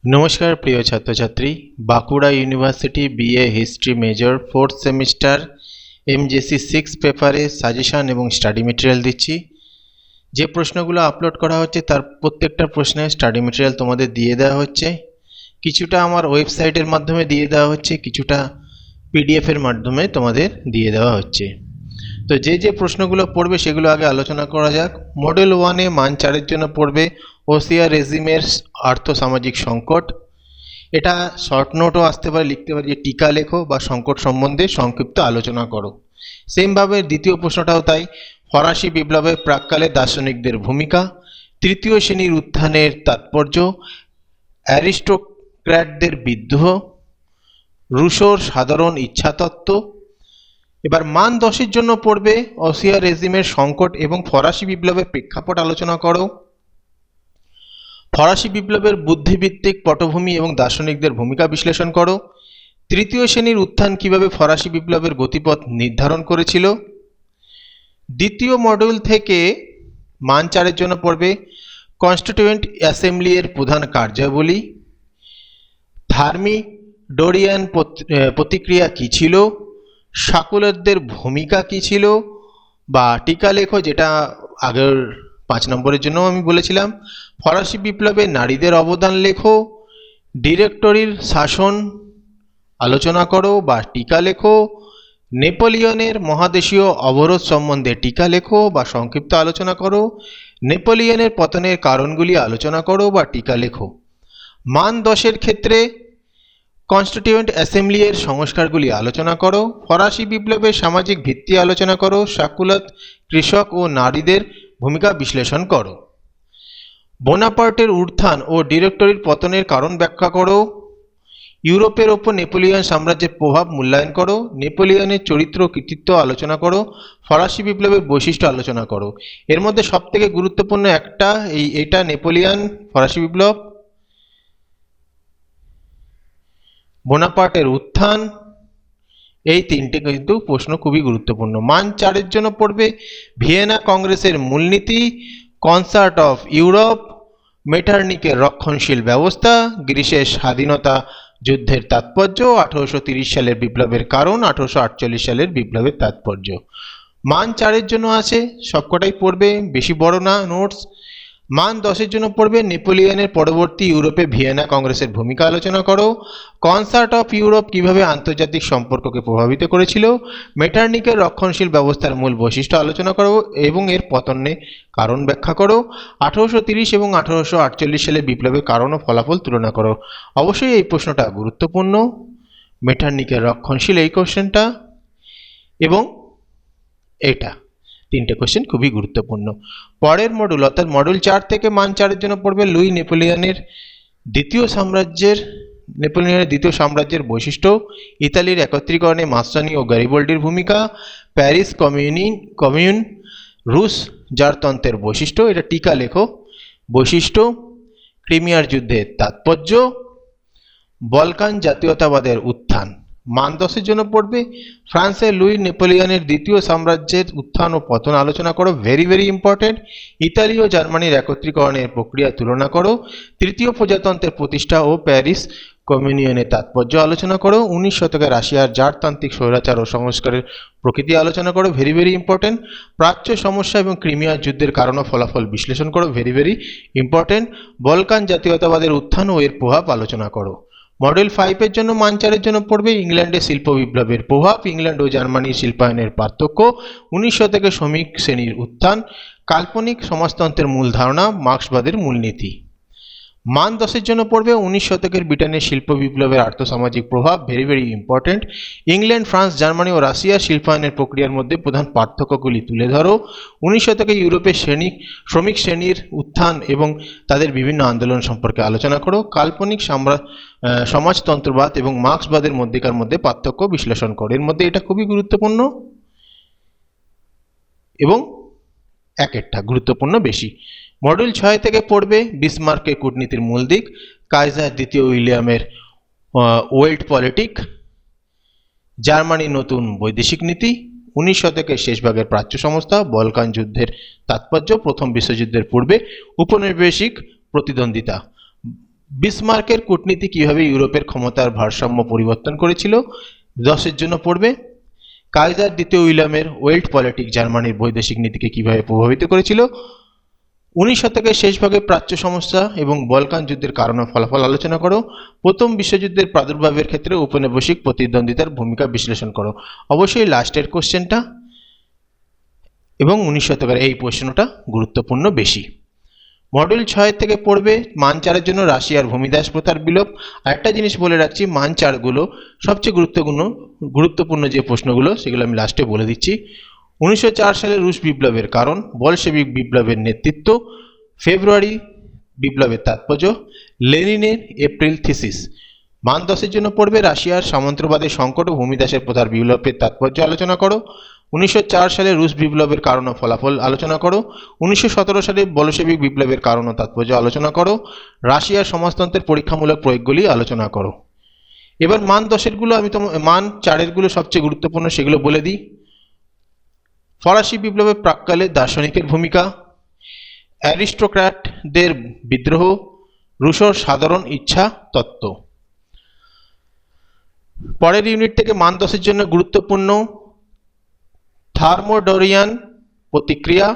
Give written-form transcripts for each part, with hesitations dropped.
नमस्कार प्रिय छात्र छात्री Bankura university BA history major 4th semester MJC 6 पेपारे साजेशन एवं स्टाडी मेटेरियल दिच्छी जे प्रश्नगुलो आपलोड करा होच्छे तार प्रत्येकटा प्रश्ने स्टाडी मेटेरियल तोमादेर दिए देওয়া होच्छे किछुटा आमार वेबसाइटेर माध्यमे दिए देওয়া होच्छे किछुटा पीडीएफ एर माध्यमे तोमादेर दिए देওয়া होच्छे। तो जे प्रश्नगुलो पड़बे सेगुलो आगे आलोचना करा जाक। मॉडल 1 ए मान 4 एर जोन्नो पड़बे ओसिया रेजिमेर आर्थ सामाजिक संकट। एटा शर्ट नोटो आसते पारे, लिखते पारे टीका लेखो बा संकट सम्बन्धे संक्षिप्त आलोचना करो। सेम भावे द्वितीय प्रश्नटाओ ताई। फरासी विप्लवेर प्राक्काले दार्शनिकदेर भूमिका, तृतीय श्रेणीर उत्थानेर तात्पर्य, अ্যারিস্টোক্র্যাটদের বিদ্রোহ, রুশোর সাধারণ ইচ্ছাতত্ত্ব। এবার মান 10 এর জন্য পড়বে ওসিয়া রেজিমের সংকট এবং ফরাসি বিপ্লবের প্রেক্ষাপট আলোচনা করো। ফরাসি বিপ্লবের বুদ্ধিভিত্তিক পটভূমি এবং দার্শনিকদের ভূমিকা বিশ্লেষণ করো। তৃতীয় শ্রেণীর উত্থান কিভাবে ফরাসি বিপ্লবের গতিপথ নির্ধারণ করেছিল। দ্বিতীয় মডিউল থেকে মান 4 এর জন্য পড়বে কনস্টিটিউয়েন্ট অ্যাসেম্বলি এর প্রধান কার্যাবলী, থার্মিডোরিয়ান প্রতিক্রিয়া কী ছিল, শাকুলতদের ভূমিকা কী ছিল বা টিকা লেখো, যেটা আগের 5 নম্বরের জন্য আমি বলেছিলাম। ফরাসি বিপ্লবে নারীদের অবদান লেখো, ডিরেক্টরির শাসন আলোচনা করো বা টিকা লেখো, নেপোলিয়নের মহাদেশীয় অবরোধ সম্বন্ধে টিকা লেখো বা সংক্ষিপ্ত আলোচনা করো, নেপোলিয়নের পতনের কারণগুলি আলোচনা করো বা টিকা লেখো। মান 10 এর ক্ষেত্রে কনস্টিটিউয়েন্ট অ্যাসেম্বলি এর সংস্কারগুলি আলোচনা করো, ফরাসি বিপ্লবের সামাজিক ভিত্তি আলোচনা করো, শাকুলত, কৃষক ও নারীদের ভূমিকা বিশ্লেষণ করো। বোনাপার্টের উত্থান ও ডিরেক্টরির পতনের কারণ ব্যাখ্যা করো। ইউরোপের ওপর নেপোলিয়ন সাম্রাজ্যের প্রভাব মূল্যায়ন করো, নেপোলিয়নের চরিত্র কৃতিত্ব আলোচনা করো, ফরাসি বিপ্লবের বৈশিষ্ট্য আলোচনা করো। এর মধ্যে সবথেকে গুরুত্বপূর্ণ এটা নেপোলিয়ন, ফরাসি বিপ্লব, বোনাপার্টের উত্থান, এই তিনটে কিন্তু প্রশ্ন খুবই গুরুত্বপূর্ণ। মান 4 এর জন্য পড়বে ভিয়েনা কংগ্রেসের মূলনীতি, কনসার্ট অফ ইউরোপ, মেটার্নিকের রক্ষণশীল ব্যবস্থা, গ্রিসের স্বাধীনতা যুদ্ধের তাৎপর্য, 1830 সালের বিপ্লবের কারণ, 1848 সালের বিপ্লবের তাৎপর্য। মান 4 এর জন্য আছে, সবকটাই পড়বে, বেশি বড় না নোটস। মান 10 এর জন্য পড়বে নেপোলিয়নের পরবর্তী ইউরোপে ভিয়েনা কংগ্রেসের ভূমিকা আলোচনা করো, কনসার্ট অফ ইউরোপ কিভাবে আন্তর্জাতিক সম্পর্ককে প্রভাবিত করেছিল, মেটার্নিকের রক্ষণশীল ব্যবস্থার মূল বৈশিষ্ট্য আলোচনা করো এবং এর পতনের কারণ ব্যাখ্যা করো, 1830 এবং 1848 সালের বিপ্লবের কারণ ও ফলাফল তুলনা করো। অবশ্যই এই প্রশ্নটা গুরুত্বপূর্ণ, মেটার্নিকের রক্ষণশীল এই কোশ্চেনটা এবং এটা তিনটে কোশ্চেন খুবই গুরুত্বপূর্ণ। পরের মডিউল অর্থাৎ মডিউল 4 থেকে মান 4 এর জন্য পড়বে লুই নেপোলিয়নের দ্বিতীয় সাম্রাজ্যের বৈশিষ্ট্য, ইতালির একত্রীকরণে মাস্তানি ও গ্যারিবল্ডির ভূমিকা, প্যারিস কমিউন, রুশ জারতন্ত্রের বৈশিষ্ট্য, এটা টিকা লেখো, বৈশিষ্ট্য, ক্রিমিয়ার যুদ্ধের তাৎপর্য, বলকান জাতীয়তাবাদের উত্থান। মান 10 এর জন্য পড়বে ফ্রান্সের লুই নেপোলিয়নের দ্বিতীয় সাম্রাজ্যের উত্থান ও পতন আলোচনা করো, ভেরি ইম্পর্টেন্ট। ইতালি ও জার্মানির একত্রীকরণের প্রক্রিয়া তুলনা করো, তৃতীয় প্রজাতন্ত্রের প্রতিষ্ঠা ও প্যারিস কমিউনিয়নের তাৎপর্য আলোচনা করো, 19 শতকে রাশিয়ার জারতান্ত্রিক স্বৈরাচার ও সংস্কারের প্রকৃতি আলোচনা করো, ভেরি ইম্পর্টেন্ট। প্রাচ্য সমস্যা এবং ক্রিমিয়ার যুদ্ধের কারণ ও ফলাফল বিশ্লেষণ করো, ভেরি ইম্পর্টেন্ট। বলকান জাতীয়তাবাদের উত্থান ও এর প্রভাব আলোচনা করো। মডেল 5 এর জন্য মান 4 এর জন্য পড়বে ইংল্যান্ডের শিল্প বিপ্লবের প্রভাব, ইংল্যান্ড ও জার্মানির শিল্পায়নের পার্থক্য, 19 শতকে শ্রমিক শ্রেণীর উত্থান, কাল্পনিক সমাজতন্ত্রের মূল ধারণা, মার্ক্সবাদের মূলনীতি। মান 10 এর জন্য পড়বে 19 শতকের ব্রিটেনের শিল্প বিপ্লবের আর্থসামাজিক প্রভাব, very important. England, France, Germany ও রাশিয়ার শিল্পায়নের প্রক্রিয়ার মধ্যে প্রধান পার্থক্যগুলি তুলে ধরো, 19 শতকে ইউরোপের শ্রমিক শ্রেণীর উত্থান এবং তাদের বিভিন্ন আন্দোলন সম্পর্কে আলোচনা করো, কাল্পনিক সমাজতন্ত্রবাদ এবং মার্ক্সবাদের মধ্যেকার মধ্যে পার্থক্য বিশ্লেষণ করো। এর মধ্যে এটা খুবই গুরুত্বপূর্ণ এবং একটা গুরুত্বপূর্ণ বেশি। মডিউল 6 থেকে পড়বে বিসমার্কের কূটনীতির মূল দিক, কাইজার দ্বিতীয় উইলিয়ামের ওয়েল্ট পলিটিক, জার্মানির নতুন বৈদেশিক নীতি, 19 শতকের শেষ ভাগের প্রাচ্য সংস্থা, বলকান যুদ্ধের তাৎপর্য, প্রথম বিশ্বযুদ্ধের পূর্বে উপনিবেশিক প্রতিদ্বন্দ্বিতা, বিসমার্কের কূটনীতি কিভাবে ইউরোপের ক্ষমতার ভারসাম্য পরিবর্তন করেছিল 10-এর জন্য পড়বে। কাইজার দ্বিতীয় উইলিয়ামের ওয়েল্ট পলিটিক জার্মানির বৈদেশিক নীতিকে কিভাবে প্রভাবিত করেছিল। 19 শতকের শেষ ভাগে প্রাচ্য সমস্যা এবং বলকান যুদ্ধের কারণ ও ফলাফল আলোচনা করো। প্রথম বিশ্বযুদ্ধের প্রাদুর্ভাবের ক্ষেত্রে ঔপনিবেশিক প্রতিদ্বন্দ্বিতার ভূমিকা বিশ্লেষণ করো। অবশ্যই লাস্টের কোশ্চেনটা এবং 19 শতকের এই প্রশ্নটা গুরুত্বপূর্ণ বেশি। মডেল 6 থেকে পড়বে মান 4-এর জন্য রাশিয়ার ভূমিদাস প্রথার বিলোপ। আরেকটা জিনিস বলে রাখছি, মান 4 সবচেয়ে গুরুত্বপূর্ণ যে প্রশ্নগুলো সেগুলো আমি লাস্টে বলে দিচ্ছি। 1904 সালে রুশ বিপ্লবের কারণ, বলশেভিক বিপ্লবের নেতৃত্ব, ফেব্রুয়ারি বিপ্লবের তাৎপর্য, লেনিনের এপ্রিল থিসিস। মান 10-এর জন্য পড়বে রাশিয়ার সামন্তবাদের সংকট ও ভূমিদাসের প্রথার বিপ্লবের তাৎপর্য আলোচনা করো। 1904 সালে রুশ বিপ্লবের কারণ ও ফলাফল আলোচনা করো। 1917 সালে বলশেভিক বিপ্লবের কারণ ও তাৎপর্য আলোচনা করো। রাশিয়ার সমাজতন্ত্রের পরীক্ষামূলক প্রয়োগগুলি আলোচনা করো। এবার মান 10-এর মান 4-এর গুলো সবচেয়ে গুরুত্বপূর্ণ, সেগুলো বলে দিই। ফরাসি বিপ্লবের প্রাক্কালে দার্শনিকের ভূমিকা, অ্যারিস্টোক্র্যাটদের বিদ্রোহ, রুশোর সাধারণ ইচ্ছা তত্ত্ব। পরের ইউনিট থেকে মান 10-এর জন্য গুরুত্বপূর্ণ থার্মোডোরিয়ান প্রতিক্রিয়া,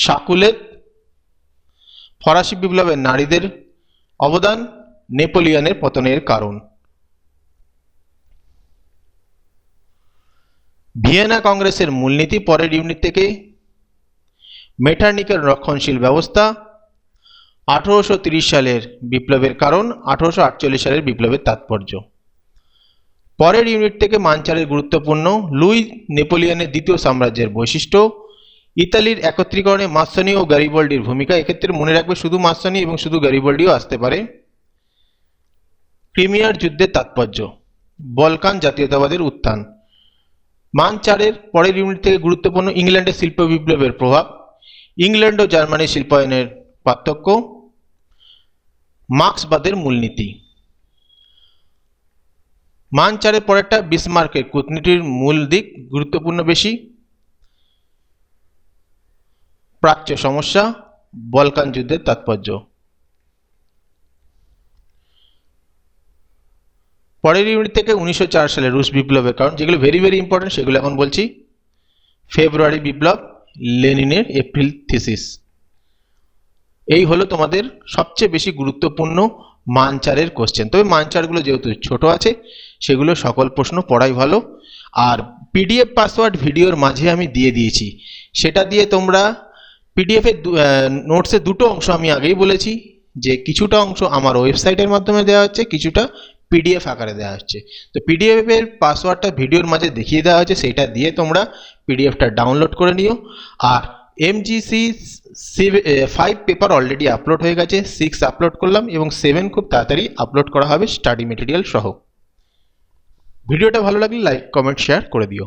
শাকুলেত, ফরাসি বিপ্লবের নারীদের অবদান, নেপোলিয়নের পতনের কারণ। ভিয়েনা কংগ্রেসের মূলনীতি পরের ইউনিট থেকে, মেটার্নিকের রক্ষণশীল ব্যবস্থা, 1830 সালের বিপ্লবের কারণ, 1848 সালের বিপ্লবের তাৎপর্য। পরের ইউনিট থেকে মান 4-এর গুরুত্বপূর্ণ লুই নেপোলিয়নের দ্বিতীয় সাম্রাজ্যের বৈশিষ্ট্য, ইতালির একত্রীকরণে মাসসানি ও গ্যারিবল্ডির ভূমিকা। এক্ষেত্রে মনে রাখবে শুধু মাসসানি এবং শুধু গ্যারিবল্ডিও আসতে পারে। ক্রিমিয়ার যুদ্ধের তাৎপর্য, বলকান জাতীয়তাবাদের উত্থান। মান 4-এর পরের ইউনিট থেকে গুরুত্বপূর্ণ ইংল্যান্ডের শিল্প বিপ্লবের প্রভাব, ইংল্যান্ড ও জার্মানির শিল্পায়নের পার্থক্য, মার্ক্সবাদের মূলনীতি। মান 4-এর পরেরটা বিসমার্কের কূটনীতির মূল দিক, গুরুত্বপূর্ণ বেশি, প্রাচ্য সমস্যা, বলকান যুদ্ধের তাৎপর্য। পরের ইউনিট থেকে 1904 সালে রুশ বিপ্লবের কারণ, যেগুলো ভেরি ইম্পর্টেন্ট সেগুলো এখন বলছি। ফেব্রুয়ারি বিপ্লব, লেনিনের এপ্রিল থিসিস। এই হলো তোমাদের সবচেয়ে বেশি গুরুত্বপূর্ণ মান 4-এর কোশ্চেন। তবে মান 4-গুলো যেহেতু ছোট আছে সেগুলো সকল প্রশ্ন পড়াই ভালো। আর পিডিএফ পাসওয়ার্ড ভিডিওর মাঝে আমি দিয়ে দিয়েছি, সেটা দিয়ে তোমরা পিডিএফের নোটসের দুটো অংশ আমি আগেই বলেছি যে কিছুটা অংশ আমার ওয়েবসাইটের মাধ্যমে দেওয়া হচ্ছে, কিছুটা পিডিএফ আকারে দেওয়া হচ্ছে। তো পিডিএফ এর পাসওয়ার্ডটা ভিডিওর মাঝে দেখিয়ে দেওয়া হচ্ছে, সেটা দিয়ে তোমরা পিডিএফটা ডাউনলোড করে নিও। আর এমজিসি 5 পেপার অলরেডি আপলোড হয়ে গেছে, 6 আপলোড করলাম এবং 7 খুব তাড়াতাড়ি আপলোড করা হবে স্টাডি মেটেরিয়াল সহ। ভিডিওটা ভালো লাগলে লাইক, কমেন্ট, শেয়ার করে দিও।